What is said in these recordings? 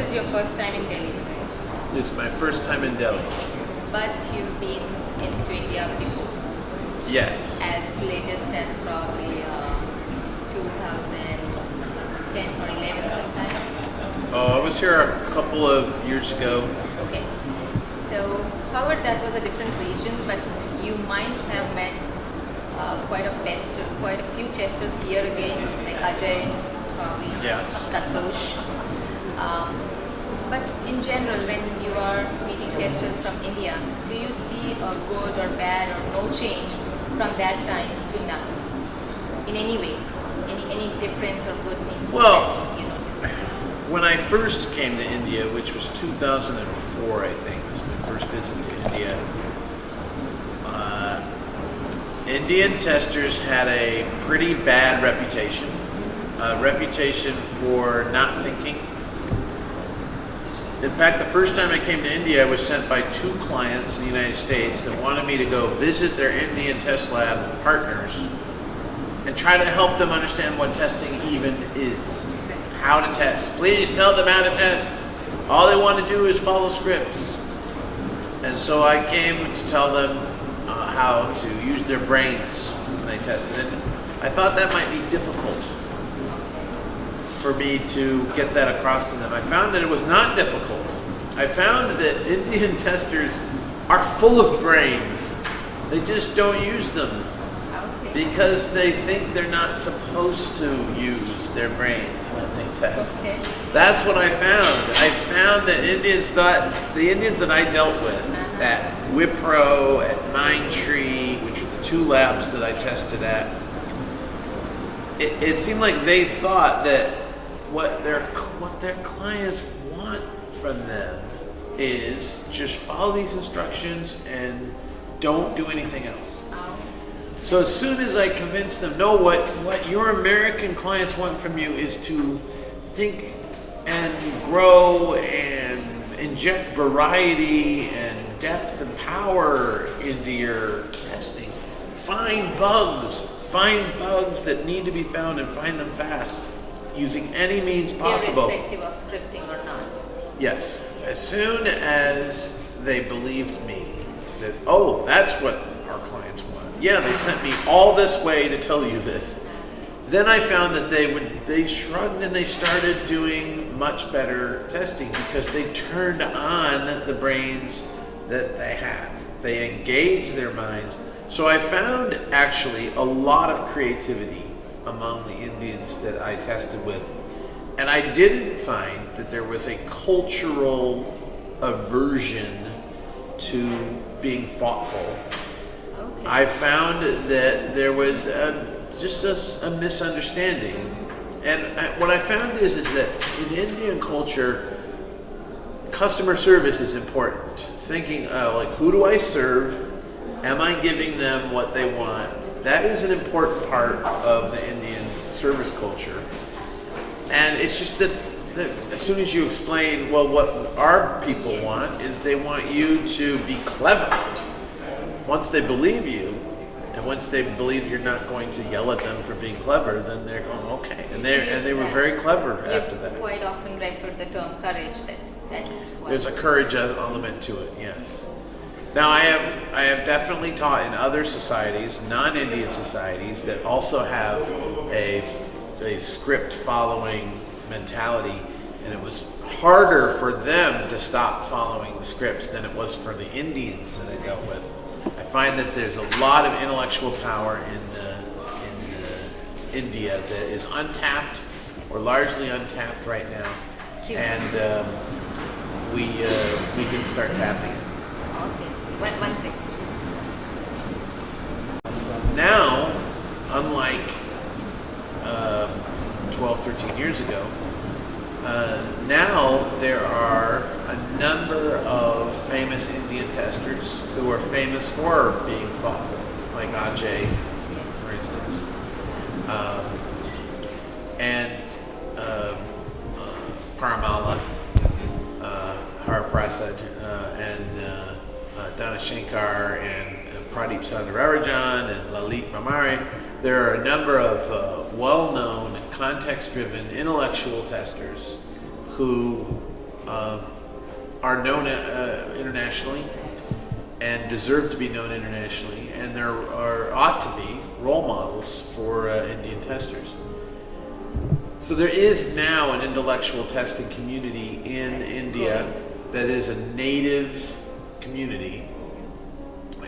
is your first time in Delhi, right? It's my first time in Delhi. But you've been into India before, Yes. as latest as probably 2010 or 11 sometime. Oh, I was here a couple of years ago. Okay. So, however, that was a different region, but you might have met quite a few testers here again, like Ajay, probably, Yes. Santosh. But in general, when you are meeting testers from India, do you see a good or bad or no change from that time to now? In any ways, any difference or good things? Well, bad things you notice? when I first came to India, which was 2004, I think, was my first visit to India, Indian testers had a pretty bad reputation. A reputation for not thinking. In fact, the first time I came to India, I was sent by 2 clients in the United States that wanted me to go visit their Indian test lab partners and try to help them understand what testing even is. How to test. Please tell them how to test. All they want to do is follow scripts. And so I came to tell them how to use their brains when they tested it. I thought that might be difficult for me to get that across to them. I found that it was not difficult. I found that Indian testers are full of brains. They just don't use them because they think they're not supposed to use their brains when they test. Okay. That's what I found. I found that Indians thought, the Indians that I dealt with at Wipro, at Mindtree, which were the 2 labs that I tested at, it seemed like they thought that what their clients want from them is just follow these instructions and don't do anything else. So as soon as I convinced them, no, what your American clients want from you is to think and grow and inject variety and depth and power into your testing. Find bugs that need to be found and find them fast, using any means possible. Irrespective of scripting or not. Yes. As soon as they believed me that, oh, that's what our clients want. Yeah, they sent me all this way to tell you this. Then I found that they shrugged and they started doing much better testing because they turned on the brains that they have. They engaged their minds. So I found actually a lot of creativity among the Indians that I tested with. And I didn't find that there was a cultural aversion to being thoughtful. Okay. I found that there was just a misunderstanding. And what I found is that in Indian culture, customer service is important. Thinking, like, who do I serve? Am I giving them what they want? That is an important part of the Indian service culture. And it's just that as soon as you explain, well, what our people want is they want you to be clever. Once they believe you, and once they believe you're not going to yell at them for being clever, then they're going, okay. And they were very clever after that. You quite often refer the term courage. That's what. There's a courage element to it, yes. Now I have definitely taught in other societies, non-Indian societies, that also have a script following mentality, and it was harder for them to stop following the scripts than it was for the Indians that I dealt with. I find that there's a lot of intellectual power in India that is untapped or largely untapped right now, and we can start tapping it. Okay. One second. Now, unlike 12, 13 years ago, now there are a number of famous Indian testers who are famous for being thoughtful, like Ajay, for instance, and Paramala, Haraprasad, and Dana Shankar, and Pradeep Sundararajan, and Lalit Ramari. There are a number of well-known, context-driven, intellectual testers who are known internationally and deserve to be known internationally, and there ought to be role models for Indian testers. So there is now an intellectual testing community in India that is a native community,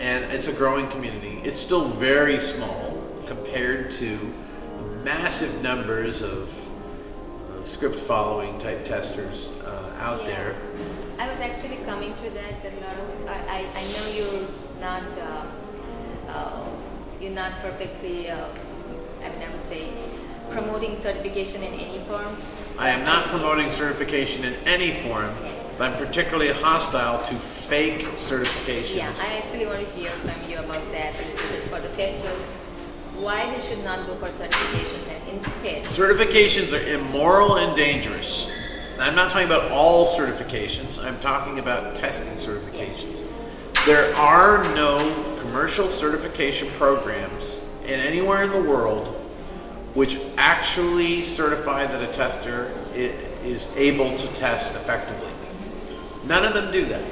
and it's a growing community. It's still very small compared to the massive numbers of script following type testers out there. I was actually coming to that a lot of, I know you're not perfectly, I would say, promoting certification in any form. I am not promoting certification in any form, but I'm particularly hostile to fake certifications. Yeah, I actually want to hear from you about that a little bit for the testers. Why they should not go for certifications and instead... Certifications are immoral and dangerous. I'm not talking about all certifications, I'm talking about testing certifications. There are no commercial certification programs in anywhere in the world which actually certify that a tester is able to test effectively. None of them do that.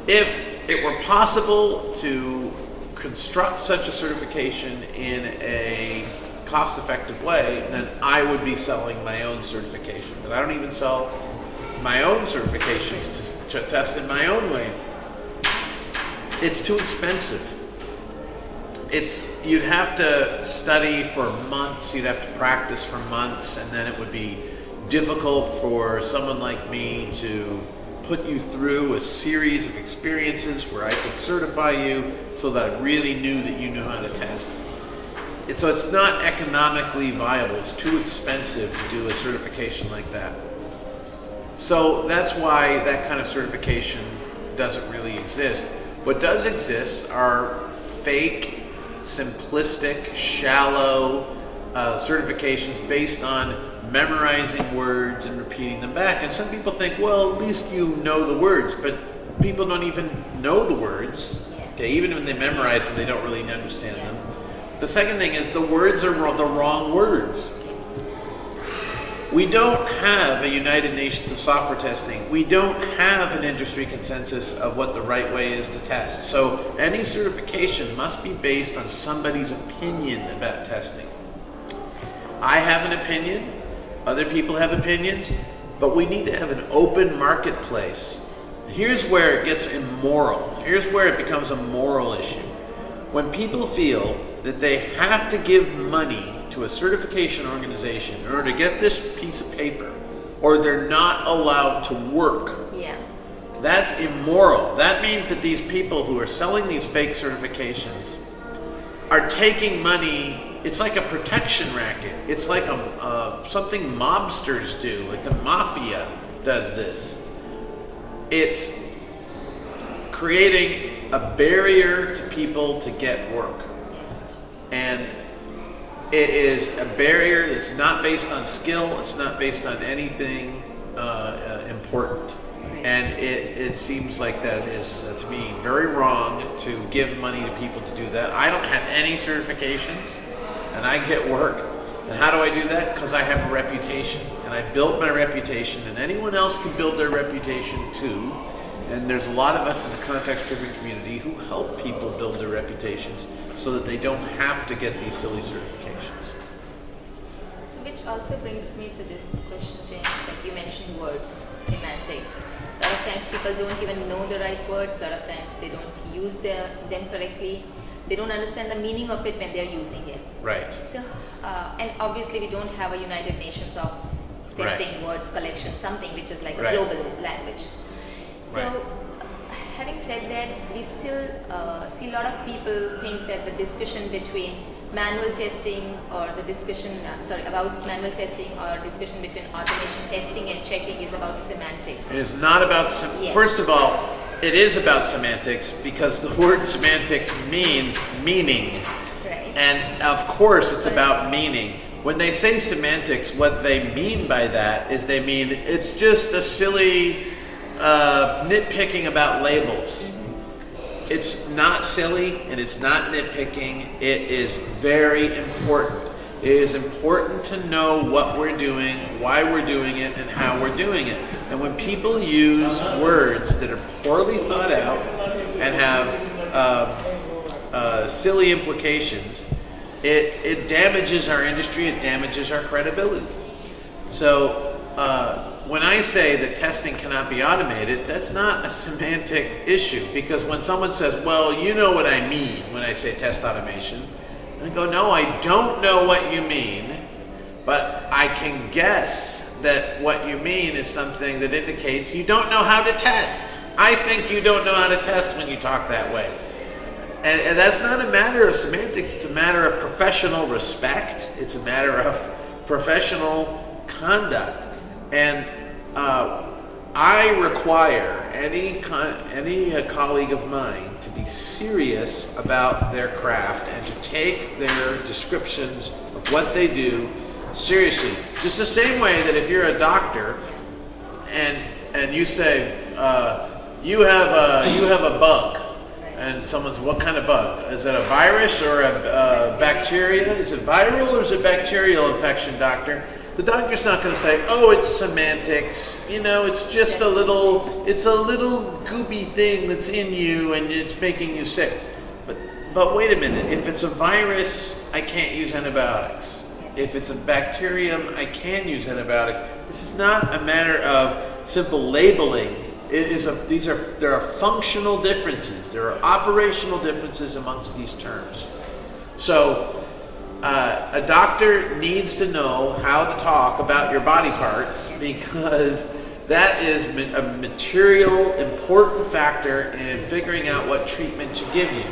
If it were possible to construct such a certification in a cost-effective way, then I would be selling my own certification. But I don't even sell my own certifications to test in my own way. It's too expensive. You'd have to study for months, you'd have to practice for months, and then it would be difficult for someone like me to put you through a series of experiences where I could certify you so that I really knew that you knew how to test. So it's not economically viable. It's too expensive to do a certification like that. So that's why that kind of certification doesn't really exist. What does exist are fake, simplistic, shallow certifications based on memorizing words and repeating them back. And some people think, well, at least you know the words, but people don't even know the words. Okay, even when they memorize them, they don't really understand them. The second thing is the words are the wrong words. We don't have a United Nations of software testing. We don't have an industry consensus of what the right way is to test. So any certification must be based on somebody's opinion about testing. I have an opinion, other people have opinions, but we need to have an open marketplace. Here's where it gets immoral. Here's where it becomes a moral issue. When people feel that they have to give money to a certification organization in order to get this piece of paper, or they're not allowed to work. Yeah. That's immoral. That means that these people who are selling these fake certifications are taking money. It's like a protection racket. It's like something mobsters do, like the mafia does this. It's creating a barrier to people to get work. And it is a barrier that's not based on skill, it's not based on anything important. And it seems like that is, to me, very wrong to give money to people to do that. I don't have any certifications, and I get work. And how do I do that? Because I have a reputation. And I built my reputation, and anyone else can build their reputation too. And there's a lot of us in the context-driven community who help people build their reputations so that they don't have to get these silly certifications. So which also brings me to this question, James, that you mentioned words, semantics. A lot of times people don't even know the right words, a lot of times they don't use them correctly. They don't understand the meaning of it when they're using it. Right. So, and obviously we don't have a United Nations of testing words collection, something which is like a global language. So, having said that, we still see a lot of people think that the discussion between manual testing or the discussion, about manual testing or discussion between automation testing and checking is about semantics. It is not about, first of all, it is about semantics because the word semantics means meaning. Right. And of course it's about meaning. When they say semantics, what they mean by that is they mean it's just a silly nitpicking about labels. Mm-hmm. It's not silly and it's not nitpicking. It is very important. It is important to know what we're doing, why we're doing it, and how we're doing it. And when people use words that are poorly thought out and have silly implications, it damages our industry, it damages our credibility. So when I say that testing cannot be automated, that's not a semantic issue, because when someone says, well, you know what I mean when I say test automation, I go, no, I don't know what you mean, but I can guess that what you mean is something that indicates you don't know how to test. I think you don't know how to test when you talk that way. And that's not a matter of semantics, it's a matter of professional respect, it's a matter of professional conduct. And I require any colleague of mine to be serious about their craft and to take their descriptions of what they do seriously. Just the same way that if you're a doctor and you say you have a bug, and someone says, what kind of bug? Is it a virus or a bacteria? Is it viral or is it bacterial infection, doctor? The doctor's not going to say, oh, it's semantics. You know, it's just a little goopy thing that's in you and it's making you sick. But wait a minute, if it's a virus, I can't use antibiotics. If it's a bacterium, I can use antibiotics. This is not a matter of simple labeling. There are functional differences. There are operational differences amongst these terms. So a doctor needs to know how to talk about your body parts, because that is a material, important factor in figuring out what treatment to give you.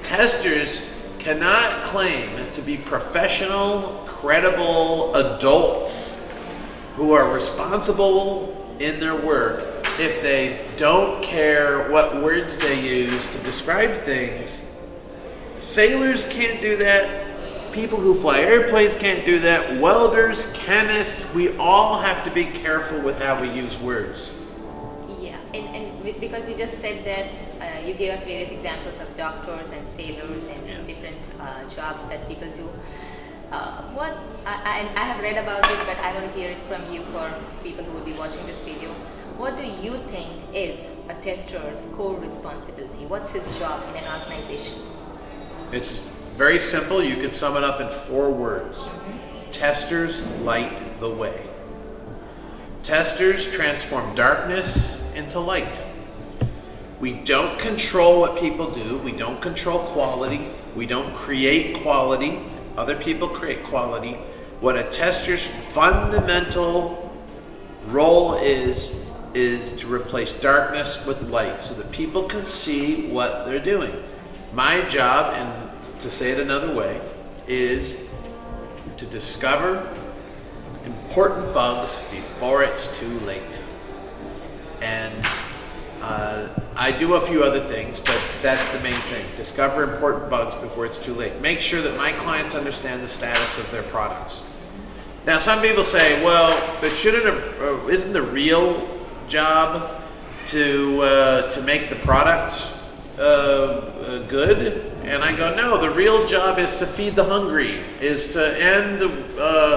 Testers cannot claim to be professional, credible adults who are responsible in their work if they don't care what words they use to describe things. Sailors can't do that. People who fly airplanes can't do that. Welders, chemists, we all have to be careful with how we use words. Yeah, and because you just said that you gave us various examples of doctors and sailors and different jobs that people do. I have read about it, but I want to hear it from you for people who will be watching this video. What do you think is a tester's core responsibility? What's his job in an organization? It's very simple. You could sum it up in 4 words. Testers light the way. Testers transform darkness into light. We don't control what people do. We don't control quality. We don't create quality. Other people create quality. What a tester's fundamental role is to replace darkness with light so that people can see what they're doing. My job, and to say it another way, is to discover important bugs before it's too late. And I do a few other things, but that's the main thing. Discover important bugs before it's too late. Make sure that my clients understand the status of their products. Now, some people say, well, but isn't the real job to make the product good? And I go, no, the real job is to feed the hungry, is to end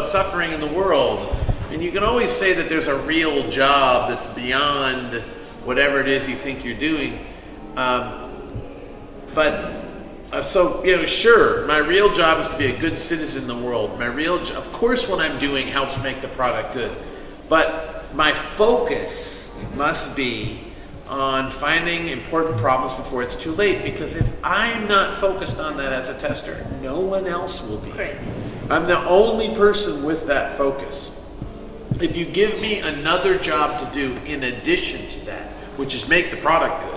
suffering in the world. And you can always say that there's a real job that's beyond whatever it is you think you're doing. Sure, my real job is to be a good citizen in the world. Of course, what I'm doing helps make the product good. But my focus must be on finding important problems before it's too late, because if I'm not focused on that as a tester, no one else will be. Great. I'm the only person with that focus. If you give me another job to do in addition to that, which is make the product good,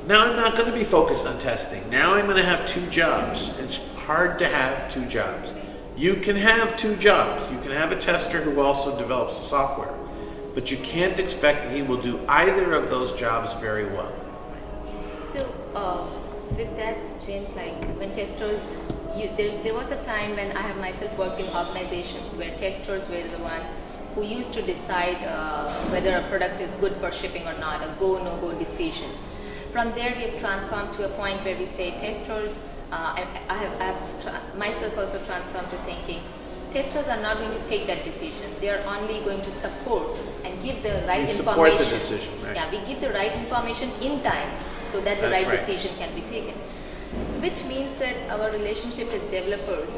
now I'm not going to be focused on testing. Now I'm going to have 2 jobs. It's hard to have 2 jobs. You can have 2 jobs. You can have a tester who also develops the software. But you can't expect that he will do either of those jobs very well. So, with that, James, like when testers, there was a time when I have myself worked in organizations where testers were the one who used to decide whether a product is good for shipping or not, a go, no-go decision. From there, we have transformed to a point where we say testers I have myself also transformed to thinking testers are not going to take that decision. They are only going to support and give the right We information. support the decision, right? Yeah, we give the right information in time so that the That's right right. decision can be taken. Which means that our relationship with developers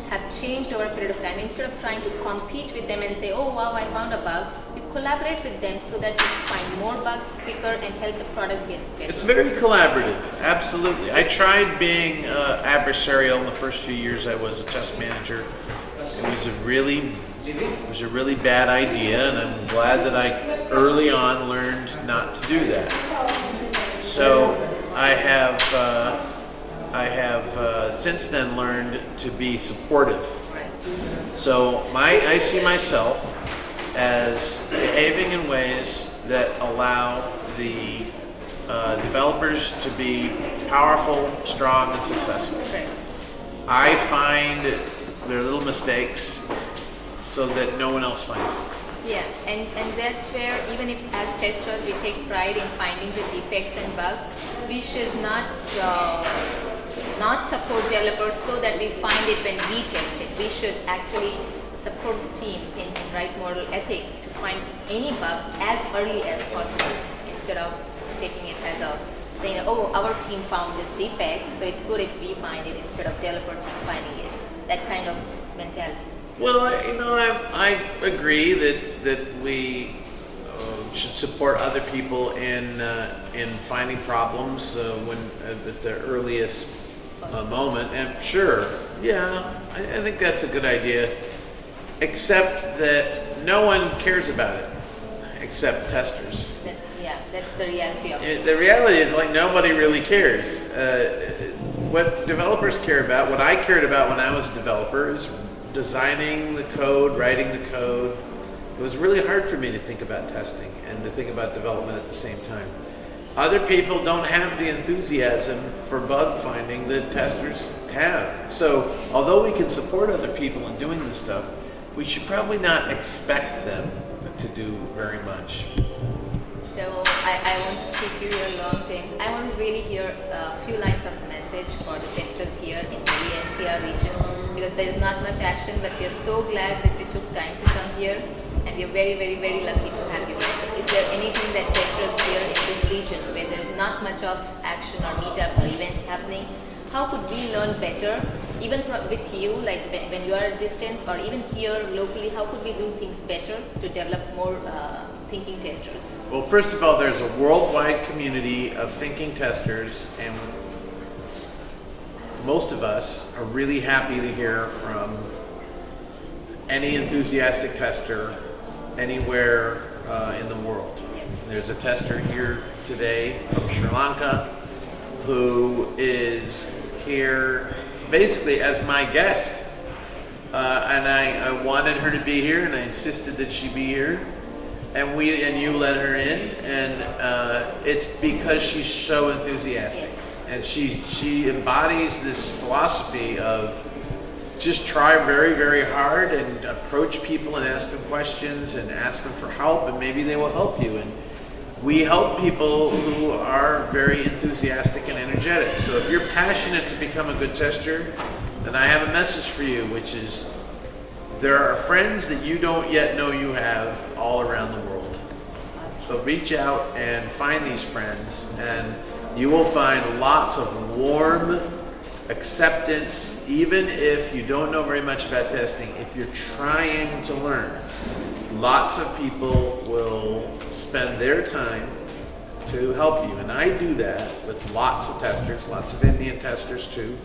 have changed over a period of time. Instead of trying to compete with them and say, oh wow, I found a bug, we collaborate with them so that we find more bugs quicker and help the product get better. It's very collaborative, absolutely. I tried being adversarial in the first few years I was a test manager. It was a really bad idea, and I'm glad that I early on learned not to do that. So I have since then learned to be supportive. Right. So I see myself as behaving in ways that allow the developers to be powerful, strong, and successful. Right. I find their little mistakes so that no one else finds them. Yeah, and that's where even if as testers we take pride in finding the defects and bugs, we should not support developers so that we find it when we test it. We should actually support the team in right moral ethic to find any bug as early as possible instead of taking it as a saying, oh, our team found this defect, so it's good if we find it instead of developer team finding it. That kind of mentality. Well, I agree that we should support other people in finding problems when at the earliest moment. And sure, yeah, I think that's a good idea. Except that no one cares about it except testers. That's the reality of it. The reality is like nobody really cares. What developers care about, what I cared about when I was a developer, is designing the code, writing the code. It was really hard for me to think about testing and to think about development at the same time. Other people don't have the enthusiasm for bug finding that testers have. So although we can support other people in doing this stuff, we should probably not expect them to do very much. So I won't keep you here long, James. I want to really hear a few lines of message for the testers here in the NCR region, because there is not much action, but we are so glad that you took time to come here, and we are very, very, very lucky to have you here. So is there anything that testers here in this region where there is not much of action or meetups or events happening? How could we learn better, even with you, like when you are at distance, or even here locally, how could we do things better to develop more thinking testers? Well, first of all, there's a worldwide community of thinking testers, and most of us are really happy to hear from any enthusiastic tester anywhere in the world. There's a tester here today from Sri Lanka who is here basically as my guest, and I wanted her to be here, and I insisted that she be here, and you let her in, and it's because she's so enthusiastic. Yes. And she embodies this philosophy of just try very, very hard and approach people and ask them questions and ask them for help, and maybe they will help you. And we help people who are very enthusiastic and energetic. So if you're passionate to become a good tester, then I have a message for you, which is there are friends that you don't yet know you have all around the world. So reach out and find these friends, and you will find lots of warm acceptance, even if you don't know very much about testing. If you're trying to learn, lots of people will spend their time to help you, and I do that with lots of testers, lots of Indian testers too.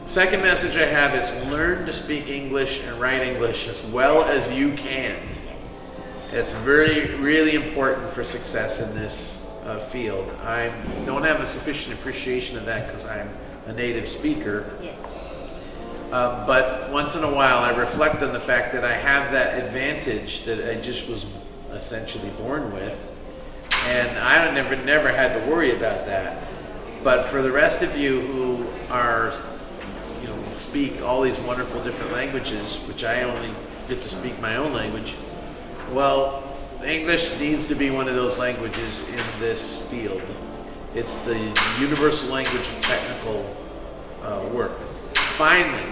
Second message I have is learn to speak English and write English as well as you can. Yes. It's very, really important for success in this field. I don't have a sufficient appreciation of that because I'm a native speaker. Yes. But once in a while I reflect on the fact that I have that advantage that I just was essentially born with, and I never had to worry about that. But for the rest of you who are, speak all these wonderful different languages, which I only get to speak my own language, well, English needs to be one of those languages in this field. It's the universal language of technical work. Finally,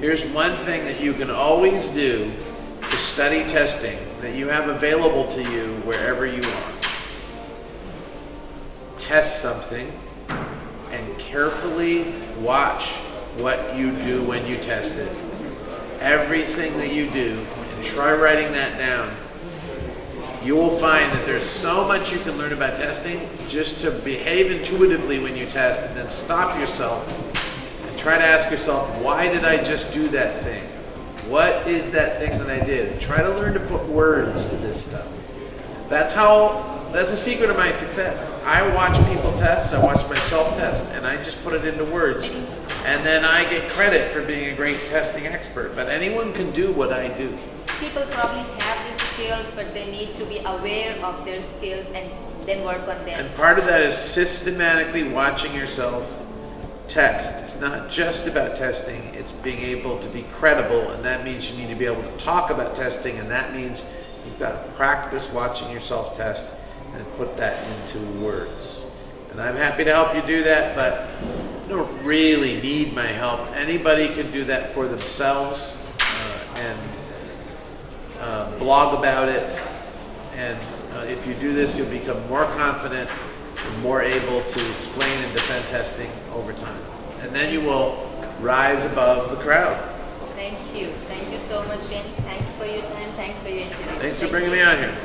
here's one thing that you can always do to study testing that you have available to you wherever you are. Test something and carefully watch what you do when you test it. Everything that you do, and try writing that down. You will find that there's so much you can learn about testing just to behave intuitively when you test, and then stop yourself and try to ask yourself, why did I just do that thing? What is that thing that I did? Try to learn to put words to this stuff. That's the secret of my success. I watch people test, I watch myself test, and I just put it into words. And then I get credit for being a great testing expert. But anyone can do what I do. People probably have these skills, but they need to be aware of their skills and then work on them. And part of that is systematically watching yourself test. It's not just about testing, it's being able to be credible, and that means you need to be able to talk about testing, and that means you've got to practice watching yourself test and put that into words. And I'm happy to help you do that, but you don't really need my help. Anybody can do that for themselves and blog about it. And if you do this, you'll become more confident and more able to explain and defend testing over time. And then you will rise above the crowd. Thank you. Thank you so much, James. Thanks for your time. Thanks for your interview. Thanks for bringing me on here.